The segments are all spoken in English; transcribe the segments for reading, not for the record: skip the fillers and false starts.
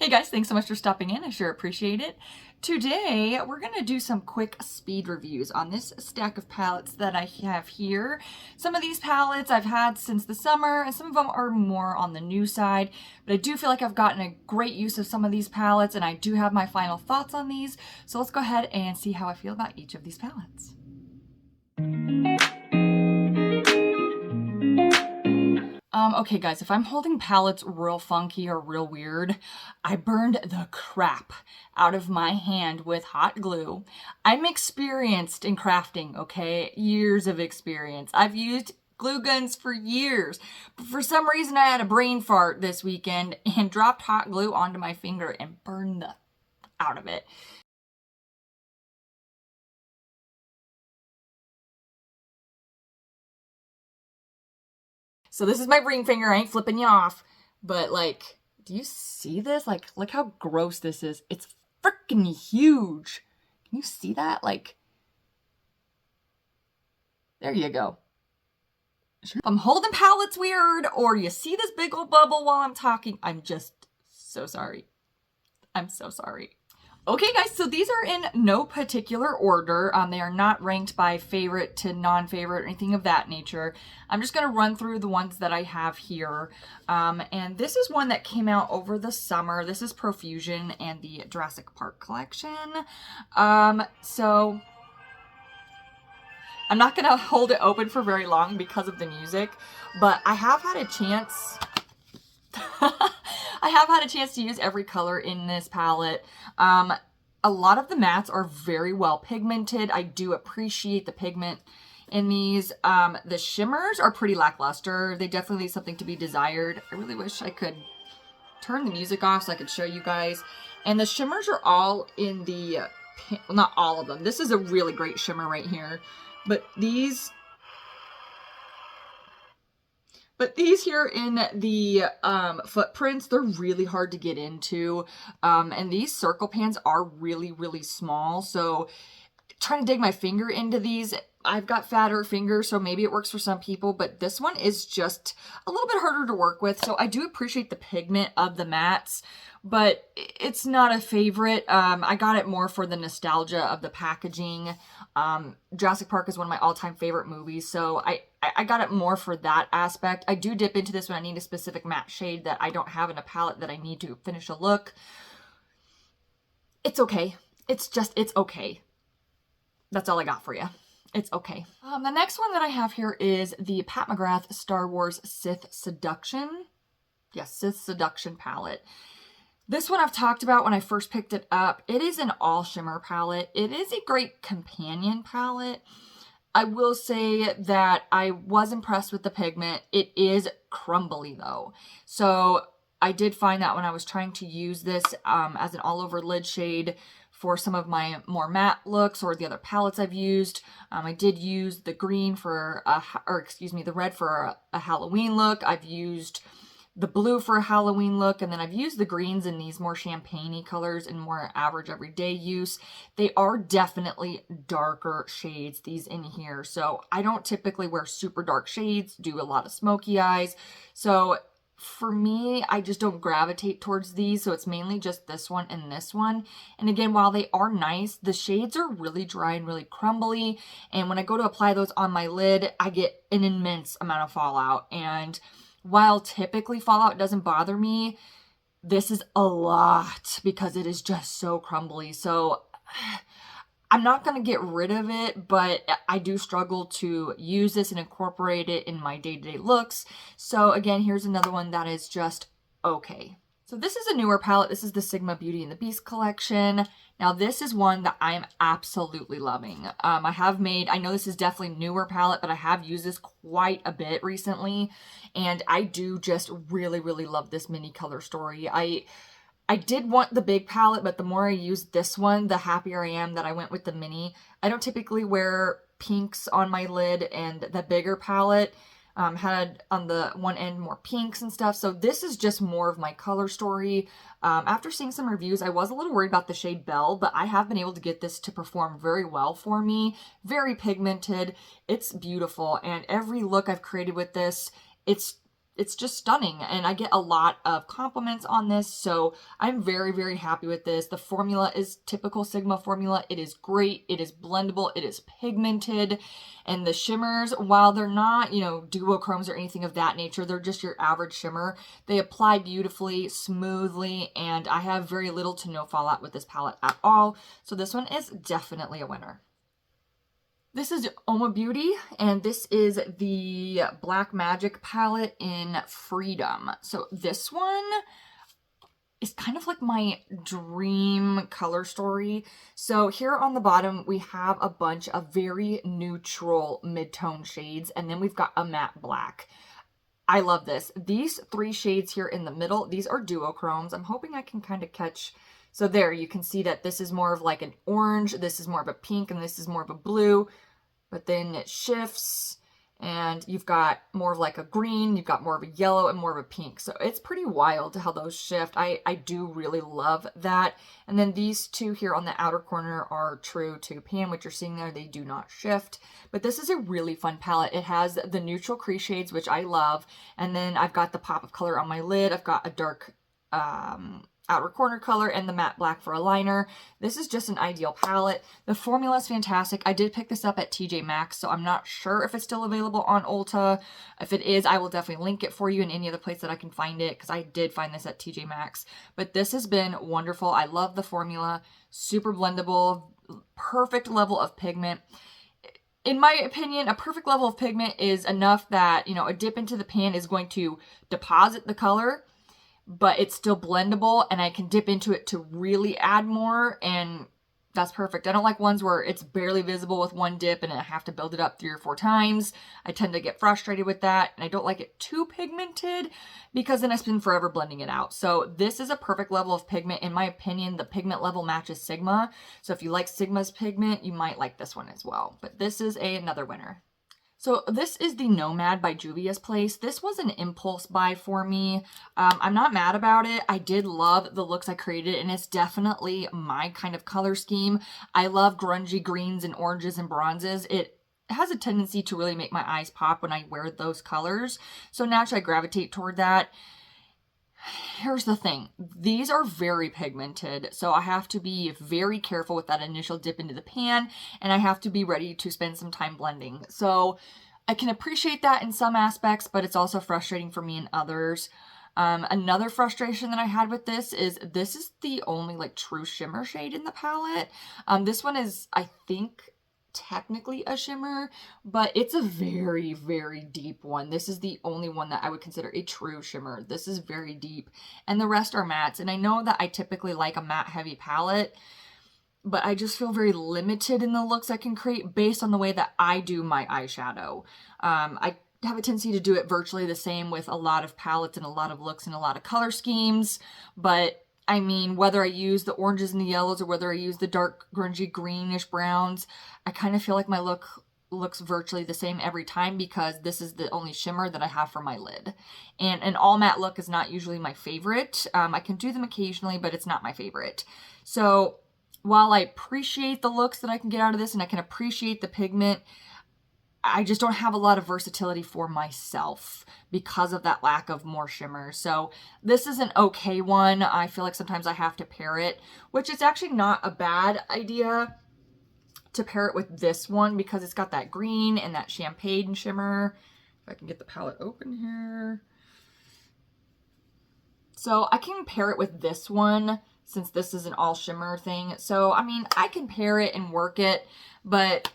Hey guys, thanks so much for stopping in. I sure appreciate it. Today, we're going to do some quick speed reviews on this stack of palettes that I have here. Some of these palettes I've had since the summer, and some of them are more on the new side, but I do feel like I've gotten a great use of some of these palettes, and I do have my final thoughts on these. So let's go ahead and see how I feel about each of these palettes. Okay guys, if I'm holding palettes real funky or real weird, I burned the crap out of my hand with hot glue. I'm experienced in crafting, okay? Years of experience. I've used glue guns for years, but for some reason I had a brain fart this weekend and dropped hot glue onto my finger and burned the out of it. So this is my ring finger. I ain't flipping you off. But like, do you see this? Like, look how gross this is. It's freaking huge. Can you see that? Like, there you go. If I'm holding palettes weird, or you see this big old bubble while I'm talking, I'm just so sorry. I'm so sorry. Okay guys, so these are in no particular order. They are not ranked by favorite to non-favorite or anything of that nature. I'm just going to run through the ones that I have here. And this is one that came out over the summer. This is Profusion and the Jurassic Park collection. So I'm not going to hold it open for very long because of the music, but I have had a chance... I have had a chance to use every color in this palette. A lot of the mattes are very well pigmented. I do appreciate the pigment in these. The shimmers are pretty lackluster. They definitely leave something to be desired. I really wish I could turn the music off so I could show you guys. And the shimmers are all in the, well, not all of them. This is a really great shimmer right here. But these here in the footprints, they're really hard to get into. And these circle pans are really, really small. So trying to dig my finger into these, I've got fatter fingers, so maybe it works for some people, but this one is just a little bit harder to work with. So I do appreciate the pigment of the mattes, but it's not a favorite. I got it more for the nostalgia of the packaging. Jurassic Park is one of my all-time favorite movies, so I got it more for that aspect. I do dip into this when I need a specific matte shade that I don't have in a palette that I need to finish a look. It's okay. It's okay. That's all I got for you. It's okay. The next one that I have here is the Pat McGrath Star Wars Sith Seduction. Yes, Sith Seduction palette. This one I've talked about when I first picked it up. It is an all shimmer palette. It is a great companion palette. I will say that I was impressed with the pigment. It is crumbly though. So I did find that when I was trying to use this as an all over lid shade for some of my more matte looks or the other palettes I've used. I did use the green for, the red for a Halloween look. I've used the blue for a Halloween look, and then I've used the greens in these more champagne-y colors in more average everyday use. They are definitely darker shades, these in here. So I don't typically wear super dark shades, do a lot of smoky eyes. So for me, I just don't gravitate towards these. So it's mainly just this one and this one. And again, while they are nice, the shades are really dry and really crumbly. And when I go to apply those on my lid, I get an immense amount of fallout. And while typically fallout doesn't bother me, this is a lot because it is just so crumbly. So I'm not going to get rid of it, but I do struggle to use this and incorporate it in my day-to-day looks. So again, here's another one that is just okay. So this is a newer palette. This is the Sigma Beauty and the Beast collection. Now this is one that I'm absolutely loving. I know this is definitely a newer palette, but I have used this quite a bit recently. And I do just really, really love this mini color story. I did want the big palette, but the more I use this one, the happier I am that I went with the mini. I don't typically wear pinks on my lid, and the bigger palette had on the one end more pinks and stuff. So this is just more of my color story. After seeing some reviews, I was a little worried about the shade Belle, but I have been able to get this to perform very well for me. Very pigmented. It's beautiful. And every look I've created with this, it's it's just stunning, and I get a lot of compliments on this, so I'm very, very happy with this. The formula is typical Sigma formula. It is great, it is blendable, it is pigmented, and the shimmers, while they're not, you know, duochromes or anything of that nature, they're just your average shimmer. They apply beautifully, smoothly, and I have very little to no fallout with this palette at all, so this one is definitely a winner. This is Uoma Beauty, and this is the Black Magic palette in Freedom. So this one is kind of like my dream color story. So here on the bottom, we have a bunch of very neutral mid-tone shades, and then we've got a matte black. I love this. These 3 shades here in the middle, these are duochromes. I'm hoping I can kind of catch... So there, you can see that this is more of like an orange, this is more of a pink, and this is more of a blue. But then it shifts, and you've got more of like a green, you've got more of a yellow, and more of a pink. So it's pretty wild how those shift. I do really love that. And then these 2 here on the outer corner are true to pan, what you're seeing there. They do not shift. But this is a really fun palette. It has the neutral crease shades, which I love. And then I've got the pop of color on my lid. I've got a dark outer corner color and the matte black for a liner. This is just an ideal palette. The formula is fantastic. I did pick this up at TJMaxx, so I'm not sure if it's still available on Ulta. If it is, I will definitely link it for you in any other place that I can find it, because I did find this at TJMaxx. But this has been wonderful. I love the formula. Super blendable, perfect level of pigment. In my opinion, a perfect level of pigment is enough that, you know, a dip into the pan is going to deposit the color, but it's still blendable, and I can dip into it to really add more, and that's perfect. I don't like ones where it's barely visible with one dip and I have to build it up 3 or 4 times. I tend to get frustrated with that, and I don't like it too pigmented because then I spend forever blending it out. So this is a perfect level of pigment. In my opinion, the pigment level matches Sigma. So if you like Sigma's pigment, you might like this one as well. But this is another winner. So this is the Nomad by Juvia's Place. This was an impulse buy for me. I'm not mad about it. I did love the looks I created, and it's definitely my kind of color scheme. I love grungy greens and oranges and bronzes. It has a tendency to really make my eyes pop when I wear those colors. So naturally I gravitate toward that. Here's the thing. These are very pigmented, so I have to be very careful with that initial dip into the pan, and I have to be ready to spend some time blending. So I can appreciate that in some aspects, but it's also frustrating for me in others. Another frustration that I had with this is the only like true shimmer shade in the palette. This one is, I think, technically a shimmer, but it's a very, very deep one. This is the only one that I would consider a true shimmer. This is very deep, and the rest are mattes. And I know that I typically like a matte heavy palette, but I just feel very limited in the looks I can create based on the way that I do my eyeshadow. I have a tendency to do it virtually the same with a lot of palettes and a lot of looks and a lot of color schemes, but I mean, whether I use the oranges and the yellows or whether I use the dark grungy greenish browns, I kind of feel like my look looks virtually the same every time because this is the only shimmer that I have for my lid. And an all matte look is not usually my favorite. I can do them occasionally, but it's not my favorite. So while I appreciate the looks that I can get out of this and I can appreciate the pigment, I just don't have a lot of versatility for myself because of that lack of more shimmer. So this is an okay one. I feel like sometimes I have to pair it, which is actually not a bad idea to pair it with this one because it's got that green and that champagne shimmer. If I can get the palette open here. So I can pair it with this one since this is an all shimmer thing. So, I mean, I can pair it and work it, but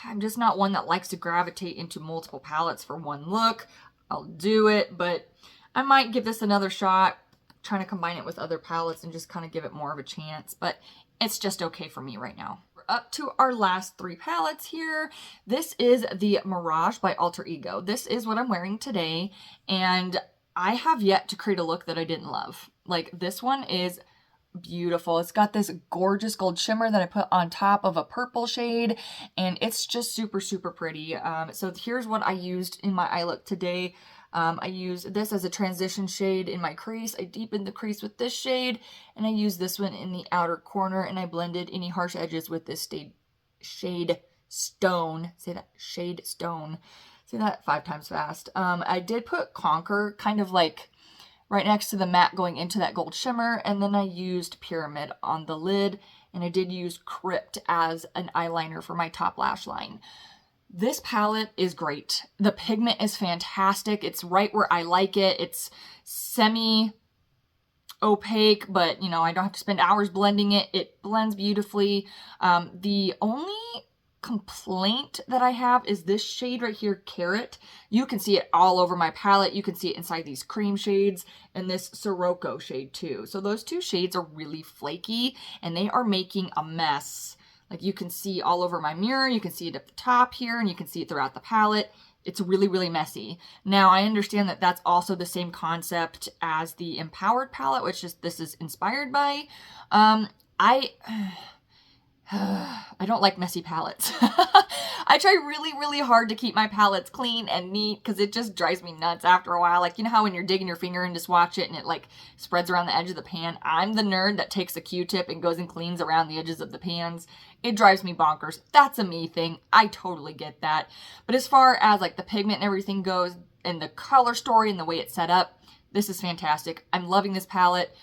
I'm just not one that likes to gravitate into multiple palettes for one look. I'll do it, but I might give this another shot, trying to combine it with other palettes and just kind of give it more of a chance, but it's just okay for me right now. We're up to our last 3 palettes here. This is the Mirage by Alter Ego. This is what I'm wearing today, and I have yet to create a look that I didn't love. Like, this one is beautiful. It's got this gorgeous gold shimmer that I put on top of a purple shade, and it's just super, super pretty. So here's what I used in my eye look today. I used this as a transition shade in my crease. I deepened the crease with this shade, and I used this one in the outer corner, and I blended any harsh edges with this shade Stone. Say that, Shade Stone. So See that? 5 times fast. I did put Conquer kind of like right next to the matte going into that gold shimmer, and then I used Pyramid on the lid, and I did use Crypt as an eyeliner for my top lash line. This palette is great. The pigment is fantastic. It's right where I like it. It's semi-opaque, but you know, I don't have to spend hours blending it. It blends beautifully. The only complaint that I have is this shade right here, Carrot. You can see it all over my palette. You can see it inside these cream shades and this Sirocco shade too. So those 2 shades are really flaky and they are making a mess. Like you can see all over my mirror, you can see it at the top here, and you can see it throughout the palette. It's really, really messy. Now, I understand that that's also the same concept as the Empowered palette, which is this is inspired by. I don't like messy palettes. I try really, really hard to keep my palettes clean and neat because it just drives me nuts after a while. Like, you know how when you're digging your finger and just watch it and it like spreads around the edge of the pan? I'm the nerd that takes a Q-tip and goes and cleans around the edges of the pans. It drives me bonkers. That's a me thing. I totally get that. But as far as like the pigment and everything goes and the color story and the way it's set up, this is fantastic. I'm loving this palette.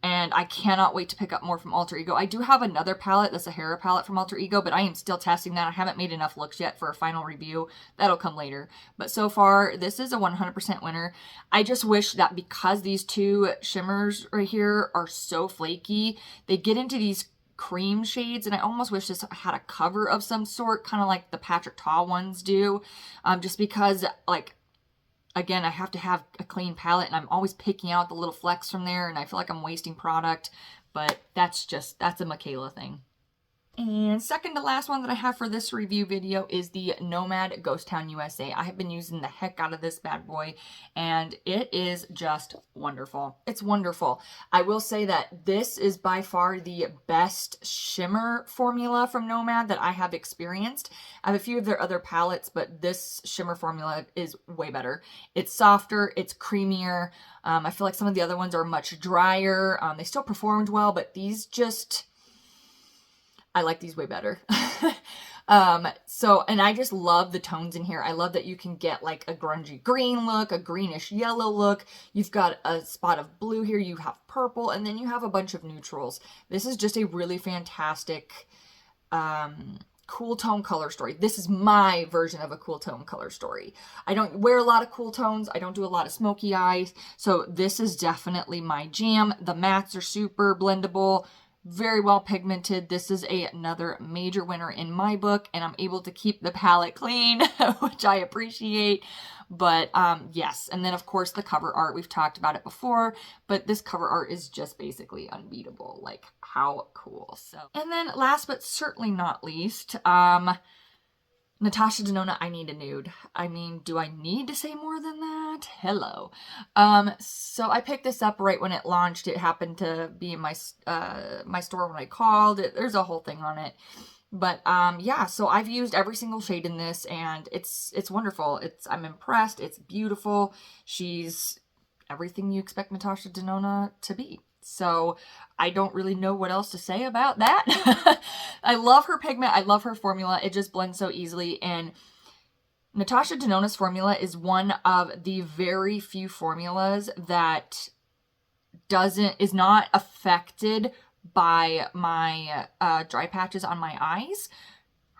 And I cannot wait to pick up more from Alter Ego. I do have another palette, the Sahara palette from Alter Ego, but I am still testing that. I haven't made enough looks yet for a final review. That'll come later. But so far, this is a 100% winner. I just wish that because these 2 shimmers right here are so flaky, they get into these cream shades, and I almost wish this had a cover of some sort, kind of like the Patrick Ta ones do, just because, like, again, I have to have a clean palette and I'm always picking out the little flecks from there and I feel like I'm wasting product, but that's a Michaela thing. And second to last one that I have for this review video is the Nomad Ghost Town USA. I have been using the heck out of this bad boy and it is just wonderful. It's wonderful. I will say that this is by far the best shimmer formula from Nomad that I have experienced. I have a few of their other palettes, but this shimmer formula is way better. It's softer, it's creamier. I feel like some of the other ones are much drier. They still performed well, but these just... I like these way better. And I just love the tones in here. I love that you can get like a grungy green look, a greenish yellow look. You've got a spot of blue here. You have purple, and then you have a bunch of neutrals. This is just a really fantastic, cool tone color story. This is my version of a cool tone color story. I don't wear a lot of cool tones. I don't do a lot of smoky eyes. So this is definitely my jam. The mattes are super blendable. Very well pigmented. This is another major winner in my book, and I'm able to keep the palette clean, which I appreciate. But yes, and then of course the cover art, we've talked about it before, but this cover art is just basically unbeatable. Like, how cool. So, and then last but certainly not least, Natasha Denona, I need a nude. I mean, do I need to say more than that? Hello. So I picked this up right when it launched. It happened to be in my my store when I called. There's a whole thing on it. But yeah, so I've used every single shade in this, and it's wonderful. I'm impressed. It's beautiful. She's everything you expect Natasha Denona to be. So I don't really know what else to say about that. I love her pigment. I love her formula. It just blends so easily. And Natasha Denona's formula is one of the very few formulas that is not affected by my dry patches on my eyes.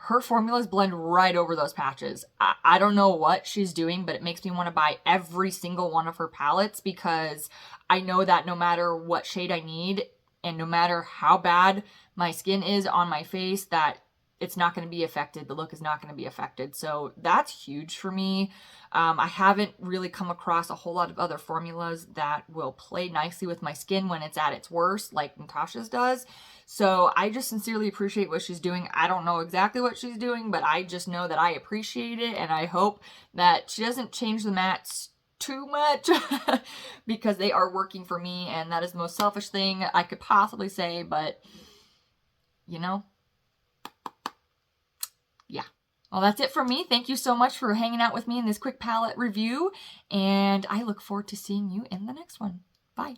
Her formulas blend right over those patches. I don't know what she's doing, but it makes me want to buy every single one of her palettes because I know that no matter what shade I need and no matter how bad my skin is on my face, that it's not going to be affected. The look is not going to be affected. So that's huge for me. I haven't really come across a whole lot of other formulas that will play nicely with my skin when it's at its worst, like Natasha's does. So I just sincerely appreciate what she's doing. I don't know exactly what she's doing, but I just know that I appreciate it. And I hope that she doesn't change the mattes too much because they are working for me. And that is the most selfish thing I could possibly say. But, you know, yeah. Well, that's it for me. Thank you so much for hanging out with me in this quick palette review. And I look forward to seeing you in the next one. Bye.